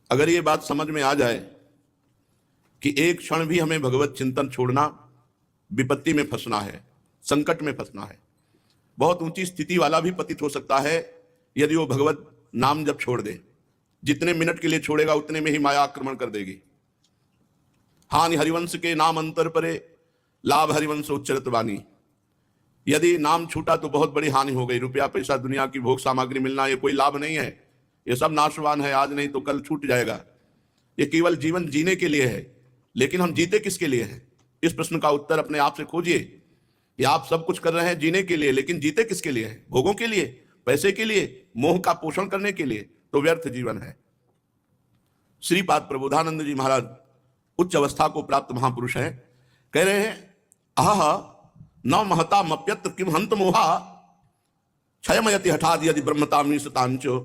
अगर ये बात समझ में आ जाए कि एक क्षण भी हमें भगवत चिंतन छोड़ना विपत्ति में फंसना है, संकट में फंसना है। बहुत ऊंची स्थिति वाला भी पतित हो सकता है यदि वो भगवत नाम जब छोड़ दे। जितने मिनट के लिए छोड़ेगा उतने में ही माया आक्रमण कर देगी। हानि हरिवंश के नाम अंतर परे, लाभ हरिवंश उच्चरत वाणी। यदि नाम छूटा तो बहुत बड़ी हानि हो गई। रुपया पैसा दुनिया की भोग सामग्री मिलना ये कोई लाभ नहीं है, ये सब नाशवान है, आज नहीं तो कल छूट जाएगा। ये केवल जीवन जीने के लिए है, लेकिन हम जीते किसके लिए हैं? इस प्रश्न का उत्तर अपने आप से खोजिए कि आप सब कुछ कर रहे हैं जीने के लिए, लेकिन जीते किसके लिए हैं? भोगों के लिए, पैसे के लिए, मोह का पोषण करने के लिए, तो व्यर्थ जीवन है। श्रीपाद प्रबोधानंद जी महाराज उच्च अवस्था को प्राप्त महापुरुष हैं, कह रहे हैं आह न महता मप्यत्र किम हंत मोहा क्षयमयति हठाद यदि ब्रह्मताम निसतांचो।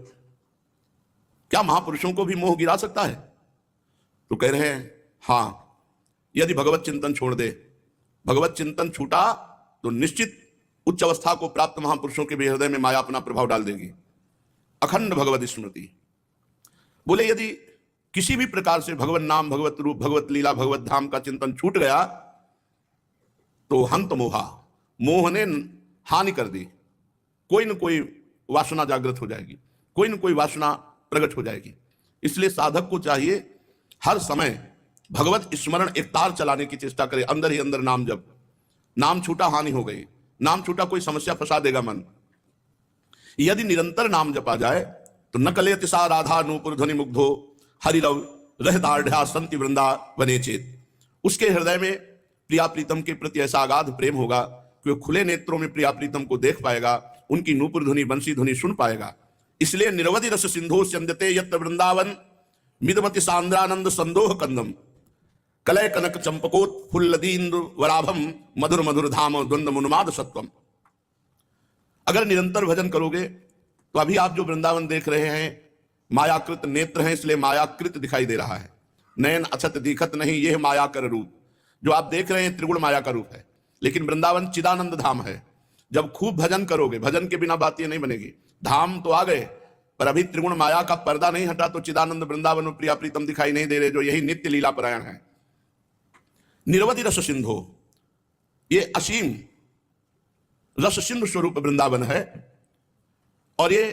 क्या महापुरुषों को भी मोह गिरा सकता है? तो कह रहे हैं हाँ, यदि भगवत चिंतन छोड़ दे। भगवत चिंतन छूटा तो निश्चित उच्च अवस्था को प्राप्त महापुरुषों के भी हृदय में माया अपना प्रभाव डाल देगी। अखंड भगवत स्मृति। बोले यदि किसी भी प्रकार से भगवत नाम, भगवत रूप, भगवत लीला, भगवत धाम का चिंतन छूट गया तो हंत मोहा, मोह ने हानि कर दी। कोई न कोई वासना जागृत हो जाएगी, कोई न कोई वासना प्रकट हो जाएगी। इसलिए साधक को चाहिए हर समय भगवत स्मरण एक तार चलाने की चेष्टा करे, अंदर ही अंदर नाम जप। नाम छूटा हानि हो गई, नाम छूटा कोई समस्या फंसा देगा मन। यदि निरंतर नाम जपा जाए तो न कलेति सा राधा नूपुर ध्वनि मुग्धो हरिरव रहदाढ़ संति वृंदा वने चेत। उसके हृदय में प्रिया प्रीतम के प्रति ऐसा अगाध प्रेम होगा कि वो खुले नेत्रों में प्रिया प्रीतम को देख पाएगा, उनकी नूपुर ध्वनि, बंसी ध्वनि सुन पाएगा। इसलिए निरवधि रस सिंधु स्यंदते यत्र वृंदावन मिदमति सांद्रानंद संदोह कंदम कलय कनक चंपकोत फुल्लदीन्द्र वराभम मधुर मधुर धाम द्वंद मुन्माद सत्वम। अगर निरंतर भजन करोगे तो अभी आप जो वृंदावन देख रहे हैं मायाकृत नेत्र हैं, इसलिए मायाकृत दिखाई दे रहा है। नयन अछत दिखत नहीं, यह माया कर रूप। जो आप देख रहे हैं त्रिगुण माया का रूप है, लेकिन वृंदावन चिदानंद धाम है। जब खूब भजन करोगे, भजन के बिना बात ये नहीं बनेगी। धाम तो आ गए पर अभी त्रिगुण माया का पर्दा नहीं हटा तो चिदानंद वृंदावन में प्रिया प्रीतम दिखाई नहीं दे रहे, जो यही नित्य लीला परायण है। निरवधि रस सिंधु, ये असीम रस सिंधु स्वरूप वृंदावन है और ये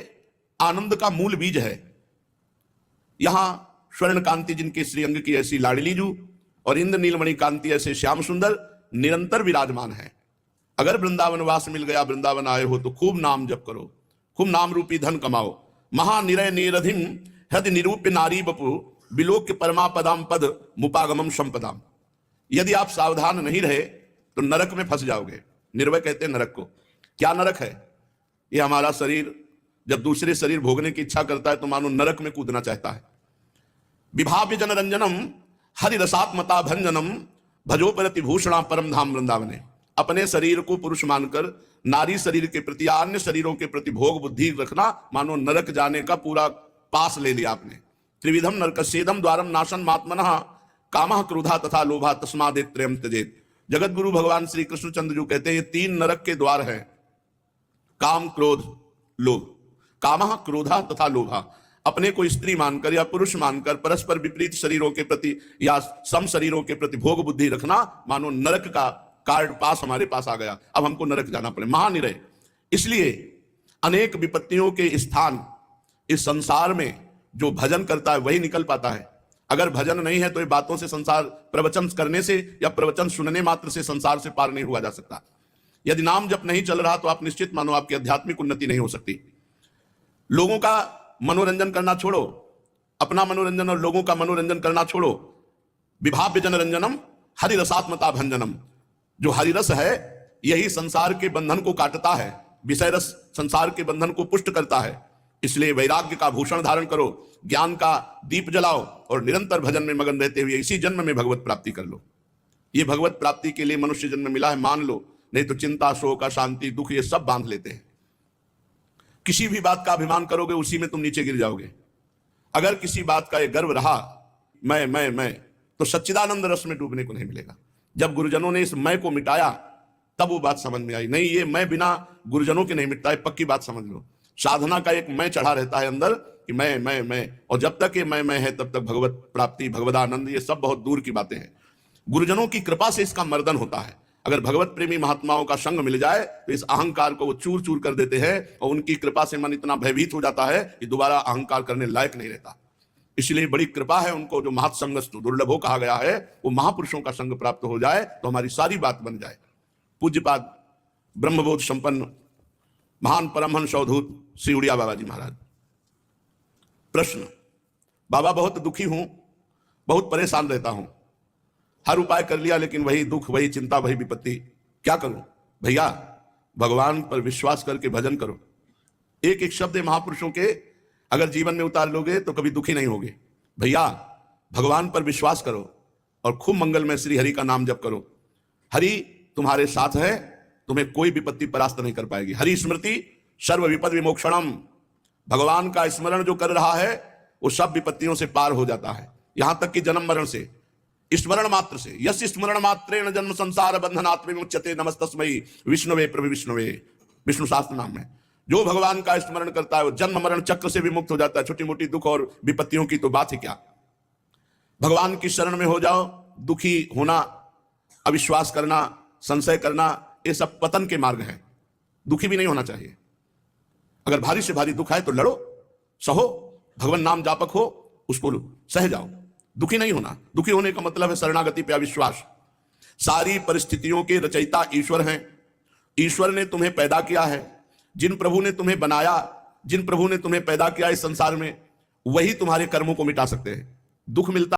आनंद का मूल बीज है। यहां स्वर्ण कांति जिनके श्रीअंग की ऐसी लाडली जू और इंद्र नीलमणि कांति ऐसे श्याम सुंदर निरंतर विराजमान है। अगर वृंदावन वास मिल गया, वृंदावन आए हो तो खूब नाम जप करो, खूब नाम रूपी धन कमाओ। महानिरय निरधिम हृदय निरूप्य नारी बपु बिलोक्य परमापदाम पद मुपागमम संपदाम। यदि आप सावधान नहीं रहे तो नरक में फंस जाओगे। निर्भय कहते हैं नरक को। क्या नरक है? ये हमारा शरीर जब दूसरे शरीर भोगने की इच्छा करता है तो मानो नरक में कूदना चाहता है। विभाव्य जनरंजनम हरि रसात्मता भंजनम भजोपरति भूषणा परम धाम वृंदावने। अपने शरीर को पुरुष मानकर नारी शरीर के प्रति या अन्य शरीरों के प्रति भोग बुद्धि रखना मानो नरक जाने का पूरा पास ले लिया आपने। त्रिविधम नरकस्येदम द्वारम नाशन मात्मनः कामः क्रोधा तथा लोभा तस्मादेत्रयम् त्यजेत्। जगत गुरु भगवान श्री कृष्णचंद्र जी कहते हैं ये तीन नरक के द्वार हैं, काम क्रोध लोभ। कामः क्रोधा तथा लोभा, अपने को स्त्री मानकर या पुरुष मानकर परस्पर विपरीत शरीरों के प्रति या सम शरीरों के प्रति भोग बुद्धि रखना मानो नरक का कार्ड पास हमारे पास आ गया, अब हमको नरक जाना पड़े। महानिरय। इसलिए अनेक विपत्तियों के स्थान इस संसार में जो भजन करता है वही निकल पाता है। अगर भजन नहीं है तो ये बातों से संसार, प्रवचन करने से या प्रवचन सुनने मात्र से संसार से पार नहीं हुआ जा सकता। यदि नाम जप नहीं चल रहा तो आप निश्चित मानो आपकी आध्यात्मिक उन्नति नहीं हो सकती। लोगों का मनोरंजन करना छोड़ो, अपना मनोरंजन और लोगों का मनोरंजन करना छोड़ो। विभाव्य जनरंजनम हरि रसात्मता भंजनम। जो हरिरस है यही संसार के बंधन को काटता है, विषय रस संसार के बंधन को पुष्ट करता है। इसलिए वैराग्य का भूषण धारण करो, ज्ञान का दीप जलाओ और निरंतर भजन में मगन रहते हुए इसी जन्म में भगवत प्राप्ति कर लो। ये भगवत प्राप्ति के लिए मनुष्य जन्म मिला है मान लो, नहीं तो चिंता, शोक, अशांति, दुख ये सब बांध लेते हैं। किसी भी बात का अभिमान करोगे उसी में तुम नीचे गिर जाओगे। अगर किसी बात का ये गर्व रहा मैं तो सच्चिदानंद रस में डूबने को नहीं मिलेगा। जब गुरुजनों ने इस मैं को मिटाया तब वो बात समझ में आई। नहीं, ये मैं बिना गुरुजनों के नहीं मिटता है, पक्की बात समझ लो। साधना का एक मैं चढ़ा रहता है अंदर कि मैं, और जब तक ये मैं है तब तक भगवत प्राप्ति, भगवदानंद, ये सब बहुत दूर की बातें हैं। गुरुजनों की कृपा से इसका मर्दन होता है। अगर भगवत प्रेमी महात्माओं का संग मिल जाए तो इस अहंकार को वो चूर चूर कर देते हैं, और उनकी कृपा से मन इतना भयभीत हो जाता है कि दोबारा अहंकार करने लायक नहीं रहता। इसलिए बड़ी कृपा है उनको, जो महत्संगस्तु दुर्लभो कहा गया है, वो महापुरुषों का संग प्राप्त हो जाए तो हमारी सारी बात बन जाए। पूज्यपाद ब्रह्मबोध संपन्न महान परमहंस अवधूत श्री उड़िया बाबा जी महाराज। प्रश्न: बाबा, बहुत दुखी हूं, बहुत परेशान रहता हूं, हर उपाय कर लिया लेकिन वही दुख, वही चिंता, वही विपत्ति, क्या करूं? भैया, भगवान पर विश्वास करके भजन करो। एक एक शब्द महापुरुषों के अगर जीवन में उतार लोगे तो कभी दुखी नहीं होगे। भैया, भगवान पर विश्वास करो और खूब मंगलमय श्री हरि का नाम जप करो। हरि तुम्हारे साथ है, तुम्हें कोई विपत्ति परास्त नहीं कर पाएगी। हरि स्मृति सर्व विपद विमोक्षणम। भगवान का स्मरण जो कर रहा है वो सब विपत्तियों से पार हो जाता है, यहां तक कि जन्म मरण से। स्मरण मात्र से, यस्य स्मरण मात्रेण जन्म संसार बंधनात् विमुच्यते नमस्तस्मै विष्णुवे प्रभु विष्णुवे, विष्णु शास्त्र नाम है। जो भगवान का स्मरण करता है वो जन्म मरण चक्र से भी मुक्त हो जाता है। छोटी मोटी दुख और विपत्तियों की तो बात ही क्या। भगवान की शरण में हो जाओ। दुखी होना, अविश्वास करना, संशय करना, ये सब पतन के मार्ग हैं। दुखी भी नहीं होना चाहिए। अगर भारी से भारी दुख है तो लड़ो, सहो, भगवान नाम जापक हो, उसको सह जाओ। दुखी नहीं होना। दुखी होने का मतलब है शरणागति पे अविश्वास। सारी परिस्थितियों के रचयिता ईश्वर हैं। ईश्वर ने तुम्हें पैदा किया है। जिन प्रभु ने तुम्हें बनाया, जिन प्रभु ने तुम्हें पैदा किया इस संसार में, वही तुम्हारे कर्मों को मिटा सकते हैं। दुख मिलता